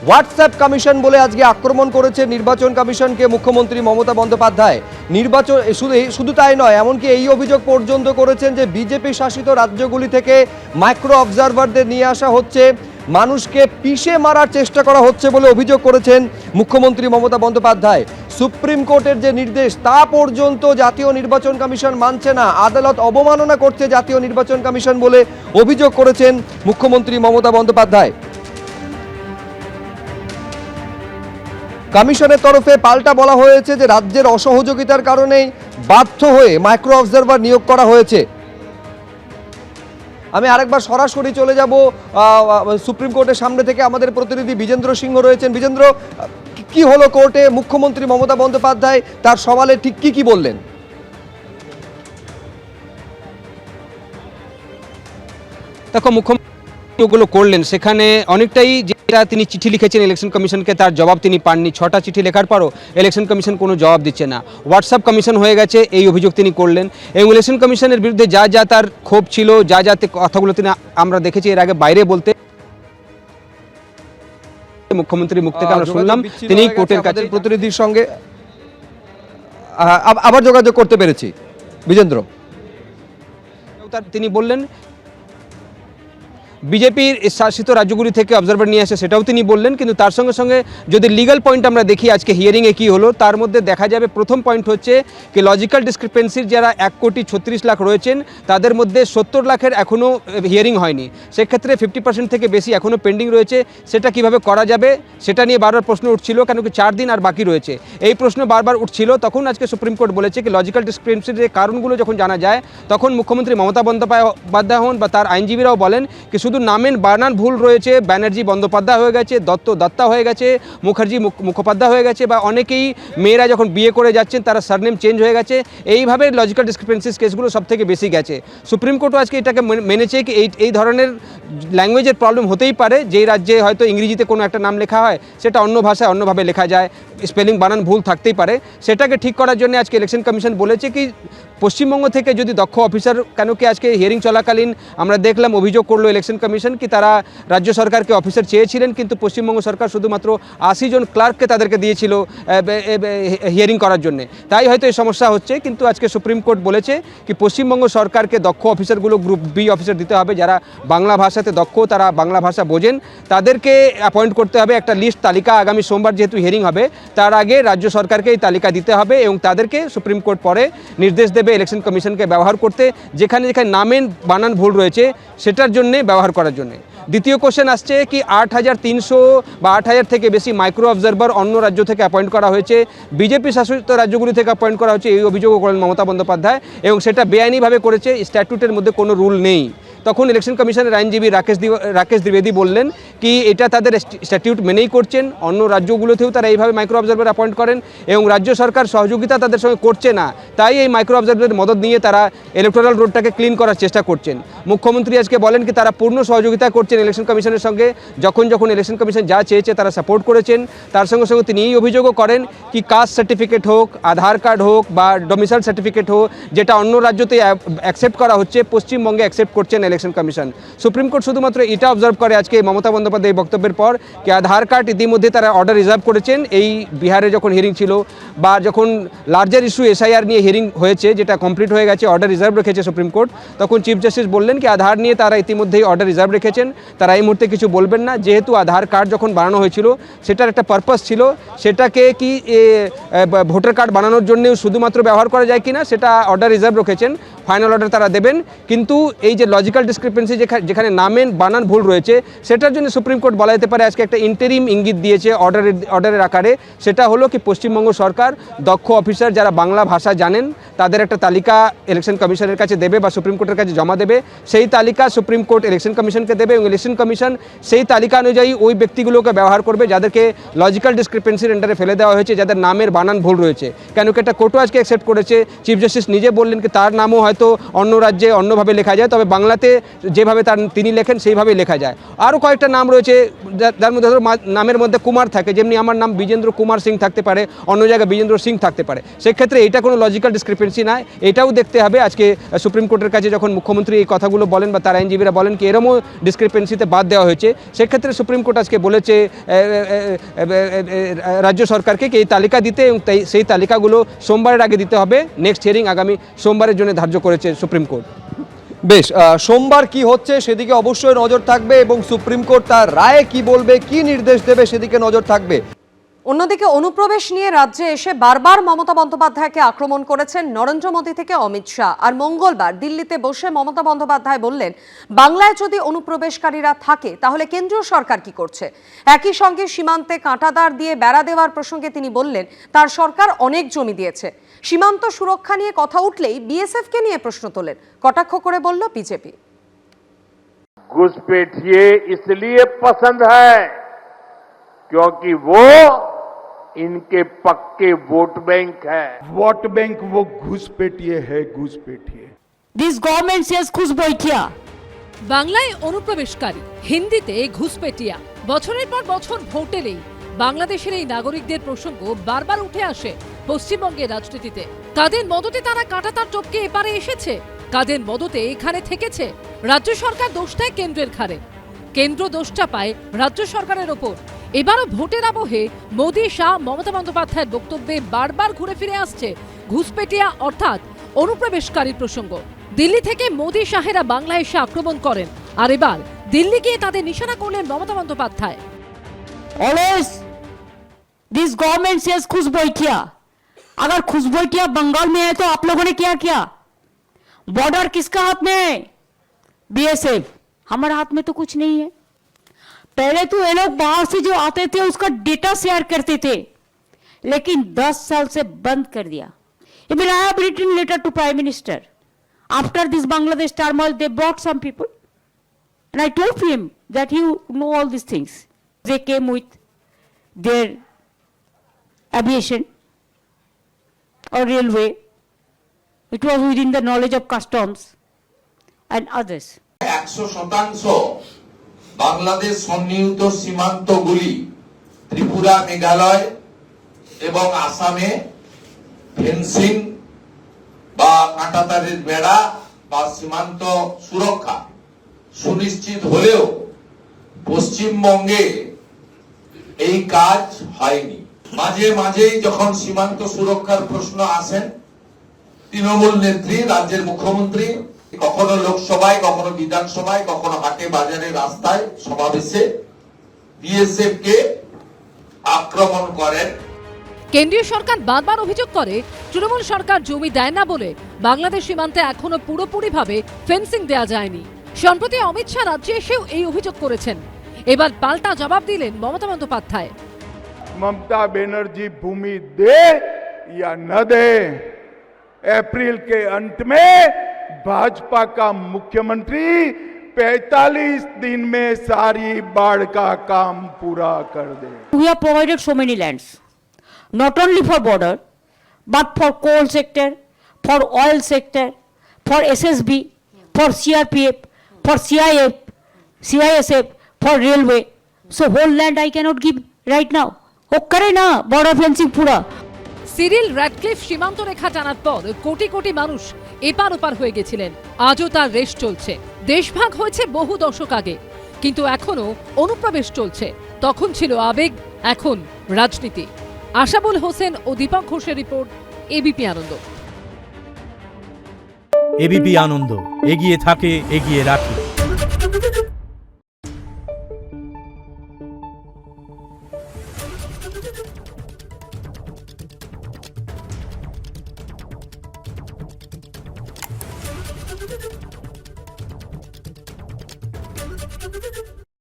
WhatsApp commission বলে আজকে আক্রমণ করেছে নির্বাচন কমিশনকে মুখ্যমন্ত্রী মমতা বন্দ্যোপাধ্যায়। নির্বাচন শুধু তাই নয়, এমনকি এই অভিযোগ পর্যন্ত করেছেন যে বিজেপি শাসিত রাজ্যগুলি থেকে মাইক্রো অবজারভারদের নিয়ে আসা হচ্ছে, মানুষকে পিষে মারার চেষ্টা করা হচ্ছে বলে অভিযোগ করেছেন মুখ্যমন্ত্রী মমতা বন্দ্যোপাধ্যায়। সুপ্রিম কোর্টের যে নির্দেশ তা পর্যন্ত জাতীয় নির্বাচন কমিশন মানছে না, আদালত অবমাননা করছে জাতীয় নির্বাচন কমিশন বলে অভিযোগ করেছেন মুখ্যমন্ত্রী মমতা বন্দ্যোপাধ্যায়। কমিশনের তরফে পাল্টা বলা হয়েছে যে রাজ্যের অসহযোগিতার কারণেই বাধ্য হয়ে মাইক্রো অবজারভার নিয়োগ করা হয়েছে। আমি আরেকবার সরাসরি চলে যাব সুপ্রিম কোর্টের সামনে থেকে, আমাদের প্রতিনিধি বিজেন্দ্র সিংহ রয়েছেন। বিজেন্দ্র, কি হলো কোর্টে? মুখ্যমন্ত্রী মমতা বন্দ্যোপাধ্যায় তার সওয়ালে ঠিক কি বললেন? দেখো, মুখ্যমন্ত্রী ওগুলো করলেন সেখানে অনেকটাই যেটা তিনি চিঠি লিখেছেন ইলেকশন কমিশনকে, তার জবাব তিনি পাননি। 6টা চিঠি লেখার পরও ইলেকশন কমিশন কোনো জবাব দিচ্ছে না। হোয়াটসঅ্যাপ কমিশন হয়ে গেছে, এই অভিযোগ তিনি করলেন। এবং ইলেকশন কমিশনের বিরুদ্ধে যা যা তার ক্ষোভ ছিল, যা যাতে কথাগুলো তিনি আমরা দেখেছি এর আগে বাইরে বলতে, মুখ্যমন্ত্রী মুখ থেকে আমরা শুনলাম তিনি কোর্টের কাছে প্রতিনিধির সঙ্গে আবার যোগাযোগ করতে পেরেছি। বিজেন্দ্র, তিনি বললেন বিজেপির শাসিত রাজ্যগুলি থেকে অবজারভার নিয়ে আসে, সেটাও তিনি বললেন। কিন্তু তার সঙ্গে সঙ্গে যদি লিগাল পয়েন্ট আমরা দেখি আজকে হিয়ারিংয়ে কী হলো, তার মধ্যে দেখা যাবে প্রথম পয়েন্ট হচ্ছে কি লজিক্যাল ডিসক্রিপেন্সির যারা 1,36,00,000 রয়েছেন তাদের মধ্যে 70 লাখের এখনও হিয়ারিং হয়নি। সেক্ষেত্রে 50% থেকে বেশি এখনও পেন্ডিং রয়েছে। সেটা কিভাবে করা যাবে সেটা নিয়ে বারবার প্রশ্ন উঠছিল, কেন কি 4 দিন আর বাকি রয়েছে, এই প্রশ্ন বারবার উঠছিল। তখন আজকে সুপ্রিম কোর্ট বলেছে কি লজিক্যাল ডিসক্রিপেন্সির যে কারণগুলো যখন জানা যায়, তখন মুখ্যমন্ত্রী মমতা বন্দ্যোপাধ্যায় হন বা তার আইনজীবীরাও বলেন কি শুধু নামের বানান ভুল রয়েছে, ব্যানার্জি বন্দ্যোপাধ্যায় হয়ে গেছে, দত্তা হয়ে গেছে, মুখার্জি মুখোপাধ্যায় হয়ে গেছে, বা অনেকেই মেয়েরা যখন বিয়ে করে যাচ্ছেন তারা সারনেম চেঞ্জ হয়ে গেছে। এইভাবে লজিক্যাল ডিসক্রিপেন্সিস কেসগুলো সব থেকে বেশি গেছে। সুপ্রিম কোর্টও আজকে এটাকে মেনেছে কি এই ধরনের ল্যাঙ্গুয়েজের প্রবলেম হতেই পারে। যেই রাজ্যে হয়তো ইংরেজিতে কোনো একটা নাম লেখা হয় সেটা অন্য ভাষায় অন্যভাবে লেখা যায়, স্পেলিং বানান ভুল থাকতেই পারে। সেটাকে ঠিক করার জন্য আজকে ইলেকশন কমিশন বলেছে কি পশ্চিমবঙ্গ থেকে যদি দক্ষ অফিসার, কেন কি আজকে হিয়ারিং চলাকালীন আমরা দেখলাম অভিযোগ করলো ইলেকশন কমিশন কি তারা রাজ্য সরকারকে অফিসার চেয়েছিলেন, কিন্তু পশ্চিমবঙ্গ সরকার শুধুমাত্র 80 জন ক্লার্ককে তাদেরকে দিয়েছিল হিয়ারিং করার জন্য, তাই হয়তো এই সমস্যা হচ্ছে। কিন্তু আজকে সুপ্রিম কোর্ট বলেছে কি পশ্চিমবঙ্গ সরকারকে দক্ষ অফিসারগুলো গ্রুপ বি অফিসার দিতে হবে, যারা বাংলা ভাষাতে দক্ষ, তারা বাংলা ভাষা বোঝেন, তাদেরকে অ্যাপয়েন্ট করতে হবে। একটা লিস্ট তালিকা আগামী সোমবার যেহেতু হিয়ারিং হবে তার আগে রাজ্য সরকারকে এই তালিকা দিতে হবে এবং তাদেরকে সুপ্রিম কোর্ট পরে নির্দেশ দেবে ইলেকশন কমিশনকে ব্যবহার করতে, যেখানে যেখানে নামের বানান ভুল রয়েছে সেটার জন্যে ব্যবহার করার জন্য। দ্বিতীয় কোশ্চেন আসছে কি 8,300 বা 8,000 থেকে বেশি মাইক্রো অবজারভার অন্য রাজ্য থেকে অ্যাপয়েন্ট করা হয়েছে, বিজেপি শাসিত রাজ্যগুলি থেকে অ্যাপয়েন্ট করা হচ্ছে, এই অভিযোগও করেন মমতা বন্দ্যোপাধ্যায়। এবং সেটা বেআইনিভাবে করেছে, স্ট্যাটুটের মধ্যে কোনো রুল নেই। তখন ইলেকশন কমিশনের আইনজীবী রাকেশ দ্বিবেদী বললেন কি এটা তাদের স্ট্যাটিউট মেনেই করছেন, অন্য রাজ্যগুলোতেও তারা এইভাবে মাইক্রো অবজারভার অ্যাপয়েন্ট করেন এবং রাজ্য সরকার সহযোগিতা তাদের সঙ্গে করছে না, তাই এই মাইক্রো অবজারভারের মদত নিয়ে তারা ইলেকটোরাল রোডটাকে ক্লিন করার চেষ্টা করছেন। মুখ্যমন্ত্রী আজকে বলেন কি তারা পূর্ণ সহযোগিতা করছেন ইলেকশন কমিশনের সঙ্গে, যখন ইলেকশন কমিশন যা চেয়েছে তারা সাপোর্ট করেছেন। তার সঙ্গে সঙ্গে তিনি এই অভিযোগও করেন কি কাস্ট সার্টিফিকেট হোক, আধার কার্ড হোক বা ডোমিসাইল সার্টিফিকেট হোক, যেটা অন্য রাজ্যতে অ্যাকসেপ্ট করা হচ্ছে পশ্চিমবঙ্গে অ্যাকসেপ্ট করছেন ইলেকশন কমিশন। সুপ্রিম কোর্ট শুধুমাত্র এটা অবজার্ভ করে আজকে মমতা বন্দ্যোপাধ্যায় এই বক্তব্যের পর কি আধার কার্ড ইতিমধ্যে তারা অর্ডার রিজার্ভ করেছেন। এই বিহারে যখন হিয়ারিং ছিল বা যখন লার্জার ইস্যু এসআইআর নিয়ে হিয়ারিং হয়েছে যেটা কমপ্লিট হয়ে গেছে, অর্ডার রিজার্ভ রেখেছে সুপ্রিম কোর্ট, তখন চিফ জাস্টিস বললেন কি আধার নিয়ে তারা ইতিমধ্যেই অর্ডার রিজার্ভ রেখেছেন, তারা এই মুহূর্তে কিছু বলবেন না। যেহেতু আধার কার্ড যখন বানানো হয়েছিল সেটার একটা পারপাস ছিল, সেটাকে কি ভোটার কার্ড বানানোর জন্যেও শুধুমাত্র ব্যবহার করা যায় কিনা সেটা অর্ডার রিজার্ভ রেখেছেন, ফাইনাল অর্ডার তারা দেবেন। কিন্তু এই যে লজিক্যাল ডিসক্রিপেন্সি যেখানে নামের বানান ভুল রয়েছে সেটার জন্য সুপ্রিম কোর্ট বলা যেতে পারে আজকে একটা ইন্টারিম ইঙ্গিত দিয়েছে অর্ডারের আকারে। সেটা হলো কি পশ্চিমবঙ্গ সরকার দক্ষ অফিসার যারা বাংলা ভাষা জানেন তাদের একটা তালিকা ইলেকশন কমিশনের কাছে দেবে বা সুপ্রিম কোর্টের কাছে জমা দেবে। সেই তালিকা সুপ্রিম কোর্ট ইলেকশন কমিশনকে দেবে এবং ইলেকশন কমিশন সেই তালিকা অনুযায়ী ওই ব্যক্তিগুলোকে ব্যবহার করবে যাদেরকে লজিক্যাল ডিসক্রিপেন্সির আন্ডারে ফেলে দেওয়া হয়েছে, যাদের নামের বানান ভুল রয়েছে। কেন কি একটা কোর্টও আজকে অ্যাকসেপ্ট করেছে, চিফ জাস্টিস নিজে বললেন কি তার নামও হয়তো অন্য রাজ্যে অন্যভাবে লেখা যায়, তবে বাংলাতে যেভাবে তিনি লেখেন সেইভাবেই লেখা যায়। আরও কয়েকটা নাম রয়েছে যার মধ্যে ধরো নামের মধ্যে কুমার থাকে, যেমনি আমার নাম বিজেন্দ্র কুমার সিং থাকতে পারে, অন্য জায়গায় বিজেন্দ্র সিং থাকতে পারে। সেক্ষেত্রে এটা কোনো লজিক্যাল ডিসক্রিপেন্সি ডিসক্রিপেন্সি না, এটাও দেখতে হবে। আজকে সুপ্রিম কোর্টের কাছে যখন মুখ্যমন্ত্রী এই কথাগুলো বলেন বা তার আইনজীবীরা বলেন কি এরমও ডিসক্রিপেন্সিতে বাদ দেওয়া হয়েছে, সেক্ষেত্রে সুপ্রিম কোর্ট আজকে বলেছে রাজ্য সরকারকে কি এই তালিকা দিতে, এবং সেই তালিকাগুলো সোমবারের আগে দিতে হবে। নেক্সট হিয়ারিং আগামী সোমবারের জন্য ধার্য করেছে সুপ্রিম কোর্ট। বেশ, সোমবার কি হচ্ছে সেদিকে অবশ্যই নজর থাকবে এবং সুপ্রিম কোর্ট তার রায়ে কি বলবে, কি নির্দেশ দেবে সেদিকে নজর থাকবে। অন্যদিকে অনুপ্রবেশ নিয়ে রাজ্যে এসে বারবার মমতা বন্দ্যোপাধ্যায়কে আক্রমণ করেছেন নরেন্দ্র মোদী থেকে অমিত শাহ। আর মঙ্গলবার দিল্লিতে বসে মমতা বন্দ্যোপাধ্যায় বললেন, বাংলায় যদি অনুপ্রবেশকারীরা থাকে তাহলে কেন্দ্রীয় সরকার কি করছে। একই সঙ্গে সীমান্তে কাঁটাতার দিয়ে বেড়া দেওয়ার প্রসঙ্গে তিনি বললেন তার সরকার অনেক জমি দিয়েছে। সীমান্ত সুরক্ষা নিয়ে কথা উঠলেই বিএসএফকে নিয়ে প্রশ্ন তোলেন। কটাক্ষ করে বলল বিজেপি। घुसपैठिए इसलिए पसंद है क्योंकि वो इनके पक्के वोट बैंक है। वोट बैंक वो घुसपैठिए है, घुसपैठिए। This government says ঘুষপেটিয়া। বাংলায় অনুপ্রবেশকারী, হিন্দিতে ঘুষপেটিয়া। বছরের পর বছর ভোট এলেই বাংলাদেশের এই নাগরিকদের প্রসঙ্গ বারবার উঠে আসে পশ্চিমবঙ্গের রাজনীতিতে। কাদের মদতে তারা কাঁটাতার টপকে এপারে এসেছে, কাদের মদতে এখানে থেকেছে, রাজ্য সরকার দোষ দেয় কেন্দ্রের ঘাড়ে, কেন্দ্র দোষটা পায় রাজ্য সরকারের ওপর। এবারও ভোটের আবহে মোদী, শাহ, মমতা বন্দ্যোপাধ্যায়ের বক্তব্যে বারবার ঘুরে ফিরে আসছে ঘুষপেটিয়া অর্থাৎ অনুপ্রবেশকারীর প্রসঙ্গ। দিল্লি থেকে মোদী, শাহেরা বাংলায় এসে আক্রমণ করেন, আর এবার দিল্লি গিয়ে তাদের নিশানা করলেন Mamata Bandyopadhyay. Always this government says घुसपैठिया। अगर घुसपैठिया बंगाल में है तो आप लोगों ने क्या किया? बॉर्डर किसका हाथ में है? बीएसएफ। हमारे हाथ में तो कुछ नहीं है। पहले तो ये लोग बाहर से जो आते थे उसका डेटा शेयर करते थे, लेकिन 10 साल से बंद कर दिया। Even I have written letter to Prime Minister. After this Bangladesh turmoil, they brought some people, and I told him that you know all these things. They came with their aviation or railway. It was within the knowledge of customs and others. 100% Bangladesh সন্নিহিত সীমান্তগুলি ত্রিপুরা, মেঘালয় এবং আসামে fencing বা কাঁটাতারের বেড়া বা সীমান্ত সুরক্ষা সুনিশ্চিত হলেও পশ্চিমবঙ্গে এই কাজ হয়নি। মাঝে মাঝেই যখন সীমান্ত সুরক্ষার প্রশ্ন আসেন, তৃণমূল নেত্রী, রাজ্যের মুখ্যমন্ত্রী কখনো লোকসভায়, কখনো বিধানসভায়, কখনো হাটে বাজারে, রাস্তায়, সমাবেশে বিএসএফ কে আক্রমণ করেন। কেন্দ্রীয় সরকার বারবার অভিযোগ করে তৃণমূল সরকার জমি দেয় না বলে বাংলাদেশ সীমান্তে এখনো পুরোপুরিভাবে ফেন্সিং দেওয়া যায়নি। সম্প্রতি অমিত শাহ রাজ্যে এসেও এই অভিযোগ করেছেন। এবার পাল্টা জবাব দিলেন মমতা বন্দ্যোপাধ্যায়। ममता बनर्जी भूमि दे या न दे, अप्रैल के अंत में भाजपा का मुख्यमंत्री 45 दिन में सारी बाढ़ का काम पूरा कर दे। We have provided so many lands, not only for border, but for coal sector, for oil sector, for SSB, for CRPF, for CISF, for railway. So whole land I cannot give right now. ও করে না border fencing পুরা। Cyril Radcliffe সীমান্ত রেখা টানার পর কোটি কোটি মানুষ এপার ওপার হয়ে গেছিলেন। আজও তার রেশ চলছে। দেশভাগ হয়েছে বহু দশক আগে, কিন্তু এখনো অনুপ্রবেশ চলছে। তখন ছিল আবেগ, এখন রাজনীতি। আশাবুল হোসেন ও দীপক ঘোষের রিপোর্ট, এবিপি আনন্দ। এবিপি আনন্দ, এগিয়ে থাকে, এগিয়ে রাখে। Thank you.